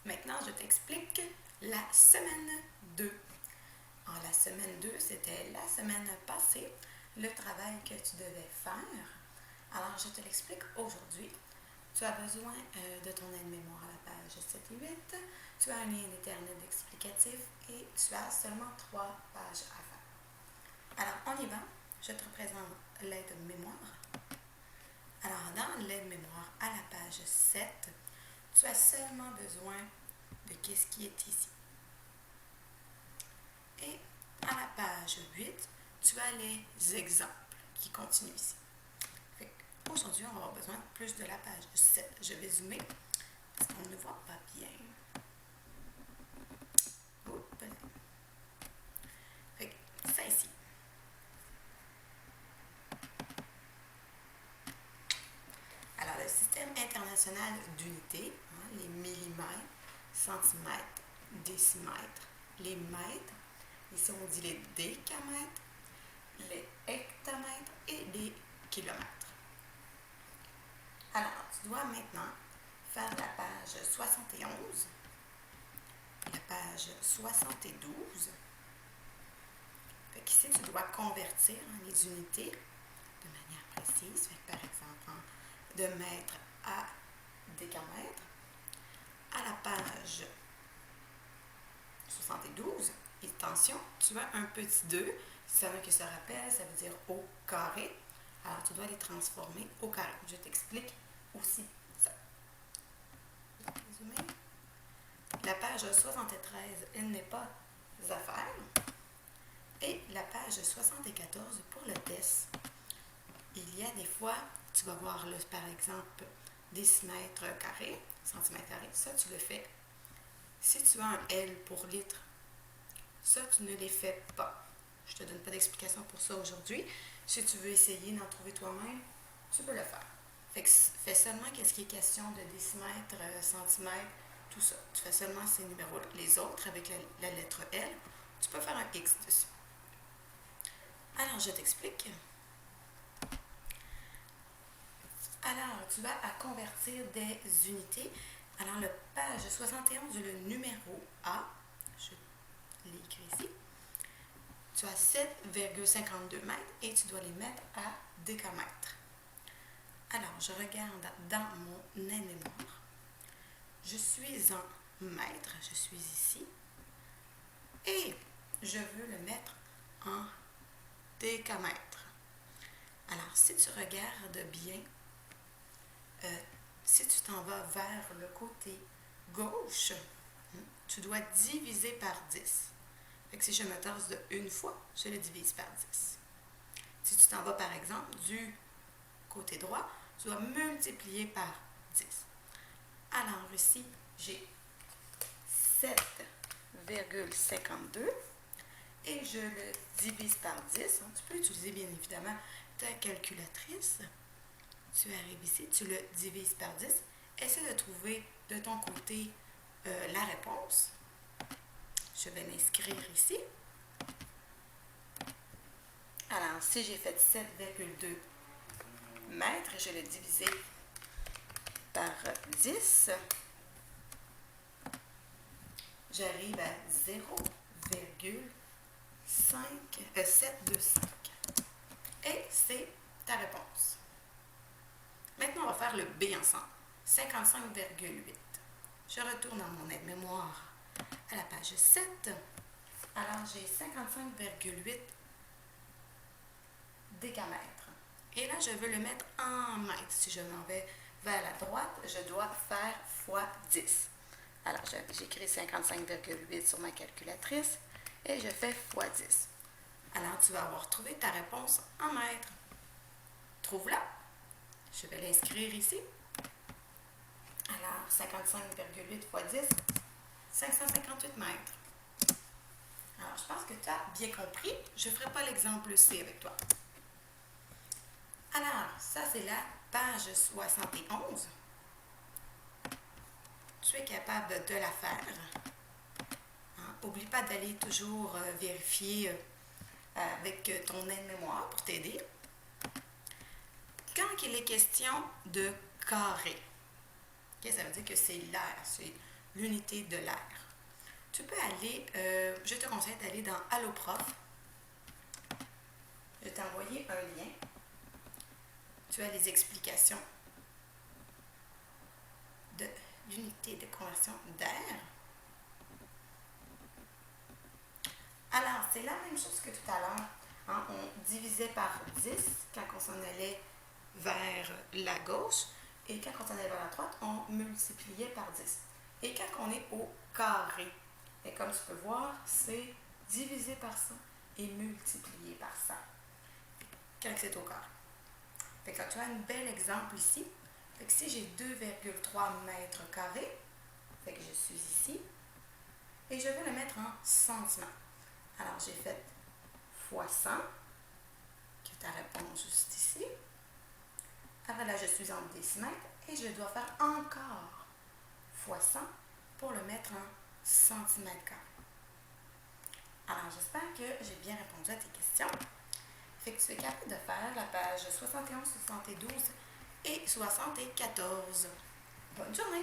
Maintenant, je t'explique la semaine 2. En la semaine 2, c'était la semaine passée, le travail que tu devais faire. Alors, je te l'explique aujourd'hui. Tu as besoin de ton aide-mémoire à la page 7 et 8. Tu as un lien d'Internet explicatif et tu as seulement 3 pages à faire. Alors, on y va. Je te représente l'aide-mémoire. Alors, dans l'aide-mémoire à la page 7, tu as seulement besoin de ce qui est ici. Et à la page 8, tu as les exemples qui continuent ici. Aujourd'hui, on va avoir besoin plus de la page 7. Je vais zoomer parce qu'on ne voit pas bien. Ça ici. Alors, le système international d'unités, les millimètres, centimètres, décimètres, les mètres, ici on dit les décamètres, les hectomètres et les kilomètres. Alors, tu dois maintenant faire la page 71, la page 72. Ici, tu dois convertir les unités de manière précise. Par exemple, de mètre à décamètre. À la page 72, et attention, tu as un petit 2. Ça veut que ça rappelle, ça veut dire au carré. Alors, tu dois les transformer au carré. Je t'explique aussi ça. La page 73, elle n'est pas à faire. Et la page 74 pour le test. Il y a des fois, tu vas voir là, par exemple, décimètre carré, centimètre carré. Ça, tu le fais. Si tu as un L pour litre, ça, tu ne les fais pas. Je ne te donne pas d'explication pour ça aujourd'hui. Si tu veux essayer d'en trouver toi-même, tu peux le faire. Fais seulement qu'est-ce qui est question de décimètre, centimètre, tout ça. Tu fais seulement ces numéros-là. Les autres, avec la lettre L, tu peux faire un X dessus. Alors, je t'explique. Alors, tu vas à convertir des unités. Alors, le page 71, le numéro A, je l'ai écrit ici. Tu as 7,52 mètres et tu dois les mettre à décamètre. Alors, je regarde dans mon aide-mémoire. Je suis en mètres, je suis ici. Et je veux le mettre en décamètre. Alors, si tu regardes bien, si tu t'en vas vers le côté gauche, tu dois diviser par 10. Fait que si je me tasse de une fois, je le divise par 10. Si tu t'en vas, par exemple, du côté droit, tu dois multiplier par 10. Alors ici, j'ai 7,52 et je le divise par 10. Tu peux utiliser bien évidemment ta calculatrice. Tu arrives ici, tu le divises par 10. Essaie de trouver de ton côté la réponse. Je vais l'inscrire ici. Alors, si j'ai fait 7,2 mètres, je l'ai divisé par 10. J'arrive à 0,725. Et c'est ta réponse. Maintenant, on va faire le B ensemble. 55,8. Je retourne dans mon aide-mémoire à la page 7. Alors, j'ai 55,8 décamètres. Et là, je veux le mettre en mètres. Si je m'en vais vers la droite, je dois faire fois 10. Alors, j'écris 55,8 sur ma calculatrice et je fais fois 10. Alors, tu vas avoir trouvé ta réponse en mètres. Trouve-la. Je vais l'inscrire ici. Alors, 55,8 fois 10, 558 mètres. Alors, je pense que tu as bien compris. Je ne ferai pas l'exemple C avec toi. Alors, ça, c'est la page 71. Tu es capable de la faire. N'oublie pas d'aller toujours vérifier avec ton aide-mémoire pour t'aider. Quand il est question de carré, ça veut dire que c'est l'air, c'est l'unité de l'air. Tu peux aller, je te conseille d'aller dans Allo Prof. Je t'ai envoyé un lien. Tu as les explications de l'unité de conversion d'air. Alors, c'est la même chose que tout à l'heure. Hein, on divisait par 10 quand on s'en allait vers la gauche et quand on s'en allait vers la droite, on multipliait par 10. Et quand on est au carré, et comme tu peux voir, c'est divisé par 100 et multiplié par 100 quand c'est au carré. Fait que tu as un bel exemple ici. Fait que si j'ai 2,3 mètres carrés, fait que je suis ici, et je vais le mettre en centimètres. Alors, j'ai fait fois 100, qui est ta réponse juste ici. Après là, je suis en décimètres, et je dois faire encore fois 100 pour le mettre en centimètres carrés. Alors, j'espère que j'ai bien répondu à tes questions. Fait que tu es capable de faire la page 71, 72 et 74. Bonne journée!